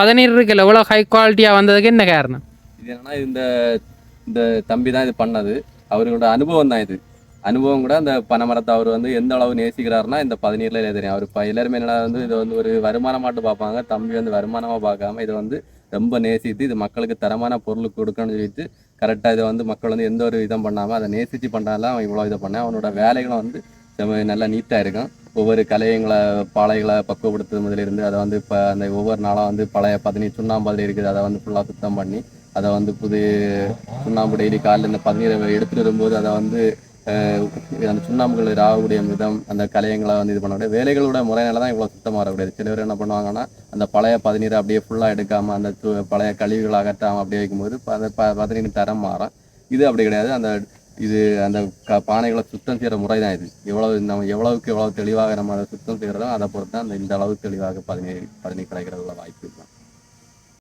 பதநீர் இருக்குல்ல இவ்வளோ ஹை குவாலிட்டியாக வந்ததுக்கு என்ன காரணம்? இது என்னன்னா இந்த இந்த தம்பி தான் இது பண்ணது. அவரோட அனுபவம் தான் இது. அனுபவம் கூட அந்த பனைமரத்தை அவர் வந்து எந்த அளவு நேசிக்கிறாருன்னா இந்த பதநீர்ல தெரியும். அவர் இப்போ எல்லாருமே என்னடா வந்து இதை வந்து ஒரு வருமானமாட்டு பார்ப்பாங்க. தம்பி வந்து வருமானமாக பார்க்காம இதை வந்து ரொம்ப நேசித்து இது மக்களுக்கு தரமான பொருள் கொடுக்கணும்னு சொல்லிட்டு கரெக்டாக இதை வந்து மக்கள் வந்து எந்த ஒரு இதம் பண்ணாமல் அதை நேசித்து பண்ணாலும் அவன் இவ்வளோ இதை பண்ணேன். அவனோட வேலைகளும் வந்து நல்லா நீட்டாக இருக்கும். ஒவ்வொரு கலையங்களை பாளைகளை பக்குவப்படுத்துறது முதலிருந்து அதை வந்து இப்போ அந்த ஒவ்வொரு நாளும் வந்து பழைய பதநீர் சுண்ணாம்பு இருக்குது அதை வந்து ஃபுல்லாக சுத்தம் பண்ணி அதை வந்து புது சுண்ணாம்பு டெய்லி காலையில் இந்த பதநீரை எடுத்துகிட்டு வரும்போது அதை வந்து அந்த சுண்ணாம்புகள் ராகக்கூடிய விதம் அந்த கலையங்களை வந்து இது பண்ணக்கூடிய வேலைகளோட முறையினால தான் இவ்வளோ சுத்தமாக வரக்கூடாது. சில பேர் என்ன பண்ணுவாங்கன்னா அந்த பழைய பதநீரை அப்படியே ஃபுல்லாக எடுக்காமல் அந்த பழைய கழிவுகள் அகற்றாமல் அப்படியே வைக்கும்போது அந்த பதநீர் தரம் மாறும். இது அப்படி கிடையாது. இது அந்த பானைகளை சுத்தம் செய்கிற முறை தான் இது. நம்ம எவ்வளவுக்கு எவ்வளோ தெளிவாக நம்ம அதை சுத்தம் செய்கிறதோ அதை பொறுத்து தான் இந்த அளவுக்கு தெளிவாக பதநீர் கிடைக்கிறதுல வாய்ப்பு இருக்கும்.